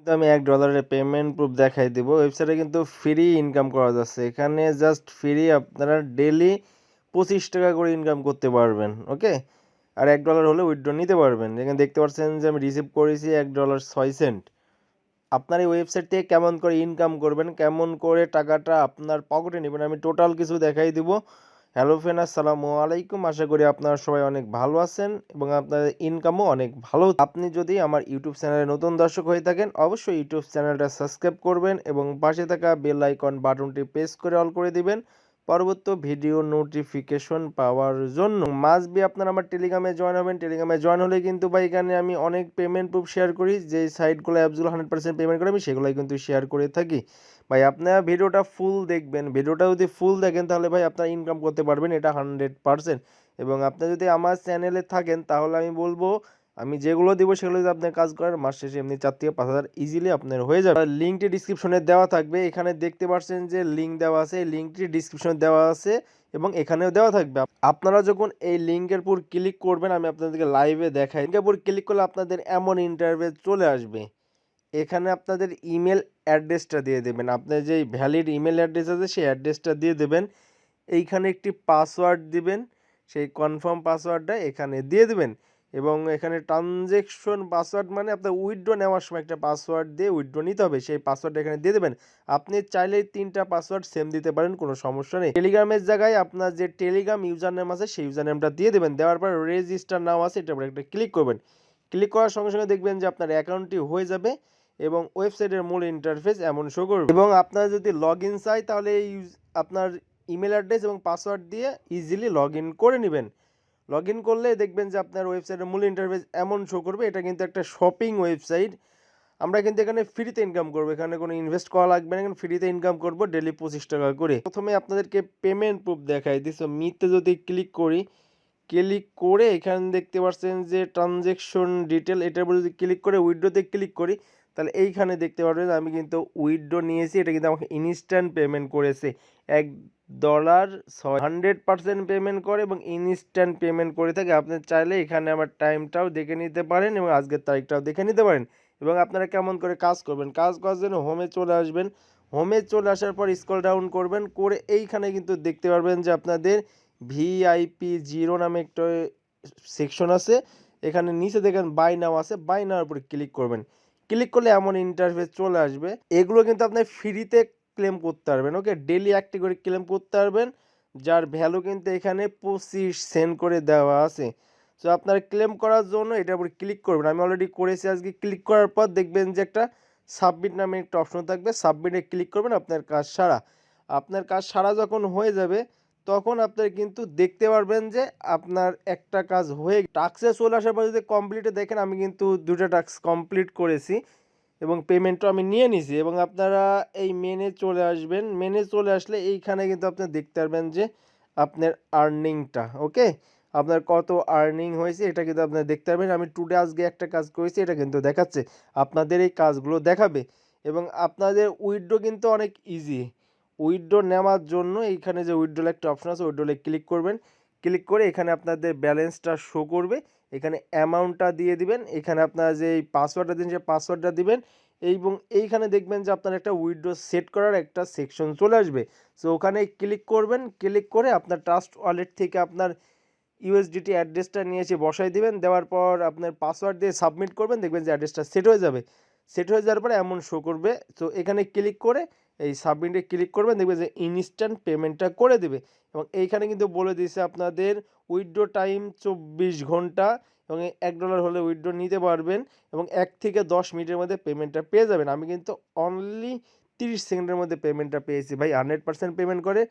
কিন্তু আমি $1 payment proof দেখাই দিব। ওয়েবসাইটে কিন্তু ফ্রি ইনকাম করা যাচ্ছে। এখানে জাস্ট ফ্রি আপনারা ডেইলি ৳25 করে ইনকাম করতে পারবেন। ওকে? আর $1 হলে উইথড্র নিতে পারবেন। এখানে দেখতে পাচ্ছেন যে আমি রিসিভ করেছি $1.06। আপনার এই ওয়েবসাইট থেকে কেমন করে ইনকাম করবেন, কেমন করে টাকাটা আপনার পকেটে নেবেন, আমি টোটাল কিছু দেখাই দিব। হ্যালো ফ্রেন্ড, আসসালামু আলাইকুম। আশা করি আপনারা সবাই অনেক ভালো আছেন এবং আপনাদের ইনকামও অনেক ভালো। আপনি যদি আমার ইউটিউব চ্যানেলে নতুন দর্শক হয়ে থাকেন, অবশ্যই ইউটিউব চ্যানেলটা সাবস্ক্রাইব করবেন এবং পাশে থাকা বেল আইকন বাটনটি প্রেস করে অল করে দিবেন পরবর্তী ভিডিও নোটিফিকেশন পাওয়ার জন্য। মাস্ট বি আপনারা আমার টেলিগ্রামে জয়েন হবেন। টেলিগ্রামে জয়েন হলে কিন্তু ভাই এখানে আমি অনেক পেমেন্ট প্রুফ শেয়ার করি, যে সাইটগুলো অ্যাপসগুলো 100% পেমেন্ট করে আমি সেগুলোই কিন্তু শেয়ার করে থাকি। ভাই আপনারা ভিডিওটা ফুল দেখবেন। ভিডিওটা যদি ফুল দেখেন তাহলে ভাই আপনারা ইনকাম করতে পারবেন, এটা 100%। এবং আপনি যদি আমার চ্যানেলে থাকেন তাহলে আমি বলবো আমি যেগুলো দিব সেগুলো যদি আপনার কাজ করেন মাস শেষে এমনি 4 থেকে 5,000 ইজিলি আপনার হয়ে যাবে। লিঙ্কটি ডিসক্রিপশনে দেওয়া থাকবে। এখানে দেখতে পাচ্ছেন যে লিঙ্ক দেওয়া আছে, এই লিঙ্কটি ডিসক্রিপশনে দেওয়া আছে এবং এখানেও দেওয়া থাকবে। আপনারা যখন এই লিঙ্কের উপর ক্লিক করবেন, আমি আপনাদেরকে লাইভে দেখাই। লিঙ্কের উপর ক্লিক করলে আপনাদের এমন ইন্টারফেস চলে আসবে। এখানে আপনাদের ইমেল অ্যাড্রেসটা দিয়ে দেবেন। আপনার যেই ভ্যালিড ইমেল অ্যাড্রেস আছে সেই অ্যাড্রেসটা দিয়ে দেবেন। এইখানে একটি পাসওয়ার্ড দিবেন, সেই কনফার্ম পাসওয়ার্ডটা এখানে দিয়ে দেবেন এবং এখানে ট্রানজ্যাকশন পাসওয়ার্ড মানে আপনার উইথড্র নেওয়ার সময় একটা পাসওয়ার্ড দিয়ে উইথড্র নিতে হবে, সেই পাসওয়ার্ডটা এখানে দিয়ে দেবেন। আপনি চাইলেই 3টা পাসওয়ার্ড সেম দিতে পারেন, কোনো সমস্যা নেই। টেলিগ্রামের জায়গায় আপনার যে টেলিগ্রাম ইউজার নেম আছে সেই ইউজার নেমটা দিয়ে দেবেন। দেওয়ার পর রেজিস্টার নাও আছে, এটার উপর একটা ক্লিক করবেন। ক্লিক করার সঙ্গে সঙ্গে দেখবেন যে আপনার অ্যাকাউন্টটি হয়ে যাবে এবং ওয়েবসাইটের মূল ইন্টারফেস এমন শো করবে। এবং আপনার যদি লগ ইন চাই তাহলে আপনার ইমেল অ্যাড্রেস এবং পাসওয়ার্ড দিয়ে ইজিলি লগ ইন করে নেবেন। লগ ইন করলে দেখবেন যে আপনার ওয়েবসাইটের মূল ইন্টারফেস এমন শো করবে। এটা কিন্তু একটা শপিং ওয়েবসাইট। আমরা কিন্তু এখানে ফ্রিতে ইনকাম করবো, এখানে কোনো ইনভেস্ট করা লাগবে না, এখানে ফ্রিতে ইনকাম করবো ডেলি $25 করে। প্রথমে আপনাদেরকে পেমেন্ট প্রুফ দেখাই দিচ্ছি। মিতে যদি ক্লিক করি, ক্লিক করে এখানে দেখতে পাচ্ছেন যে ট্রানজ্যাকশন ডিটেল, এটার উপর যদি ক্লিক করে উইথড্রোতে ক্লিক করি তাহলে এইখানে দেখতে পারবেন আমি কিন্তু উইথড্রো নিয়েছি। এটা কিন্তু আমাকে ইনস্ট্যান্ট পেমেন্ট করেছে $1 100% পেমেন্ট করে এবং ইনস্ট্যান্ট পেমেন্ট করে থাকে। আপনি চাইলে এখানে আমার টাইমটাও দেখে নিতে পারেন এবং আজকের তারিখটাও দেখে নিতে পারেন। এবং আপনারা কেমন করে কাজ করবেন, কাজ করার জন্য হোমে চলে আসবেন। হোমে চলে আসার পর স্ক্রল ডাউন করবেন, করে এইখানে কিন্তু দেখতে পারবেন যে আপনাদের VIP0 নামে একটা সেকশন আছে। এখানে নিচে দেখেন বাই নাও আছে, বাই নাওর উপরে ক্লিক করবেন। ক্লিক করলে এমন ইন্টারফেস চলে আসবে। এগুলো কিন্তু আপনি ফ্রিতে ক্লেম করতে পারবেন। ওকে, ডেলি একটি করে ক্লেম করতে পারবেন, যার ভ্যালু কিন্তু এখানে 25 সেন্ট করে দেওয়া আছে। সো আপনারা ক্লেম করার জন্য এটার উপর ক্লিক করবেন। আমি অলরেডি করেছি। আজকে ক্লিক করার পর দেখবেন যে একটা সাবমিট নামে একটা অপশন থাকবে, সাবমিটে ক্লিক করবেন। আপনার কাজ সারা, আপনার কাজ সারা যখন হয়ে যাবে তখন আপনারা কিন্তু দেখতে পারবেন যে আপনার একটা কাজ হয়ে টাস্কে চলে আসার পর যদি কমপ্লিটে দেখেন আমি কিন্তু 2টা টাস্ক কমপ্লিট করেছি এবং পেমেন্টও আমি নিয়ে নিছি। এবং আপনারা এই মেনে চলে আসবেন। মেনে চলে আসলে এইখানে কিন্তু আপনি দেখতে পারবেন যে আপনার আর্নিংটা, ওকে, আপনার কত আর্নিং হয়েছে এটা কিন্তু আপনারা দেখতে পারবেন। আমি টুডে আজকে একটা কাজ করেছি, এটা কিন্তু দেখাচ্ছে, আপনাদের এই কাজগুলো দেখাবে। এবং আপনাদের উইথড্র কিন্তু অনেক ইজি। উইথড্র নেওয়ার জন্য এইখানে যে উইথড্রল একটা অপশন আছে, উইথড্রলে ক্লিক করবেন। ক্লিক করে এখানে আপনাদের ব্যালেন্সটা শো করবে, এখানে অ্যামাউন্টটা দিয়ে দিবেন, এখানে আপনারা যে এই পাসওয়ার্ডটা দিন সেই পাসওয়ার্ডটা দিবেন এবং এইখানে দেখবেন যে আপনার একটা উইথড্র সেট করার একটা সেকশন চলে আসবে। সো ওখানে ক্লিক করবেন, ক্লিক করে আপনার ট্রাস্ট ওয়ালেট থেকে আপনার USDT অ্যাড্রেসটা নিয়ে এসে বসাই দিবেন। দেওয়ার পর আপনার পাসওয়ার্ড দিয়ে সাবমিট করবেন, দেখবেন যে অ্যাড্রেসটা সেট হয়ে যাবে। সেট হয়ে যাওয়ার পরে এমন শো করবে। তো এখানে ক্লিক করে এই সাবমিটে ক্লিক করবেন, দেখবেন যে ইনস্ট্যান্ট পেমেন্টটা করে দেবে। এবং এইখানে কিন্তু বলে দিয়েছে আপনাদের উইথড্র টাইম 24 ঘন্টা এবং $1 হলে উইথড্র নিতে পারবেন এবং 1 থেকে 10 মিনিটের মধ্যে পেমেন্টটা পেয়ে যাবেন। আমি কিন্তু অনলি 30 সেকেন্ডের মধ্যে পেমেন্টটা পেয়েছি ভাই, 100% পেমেন্ট করে।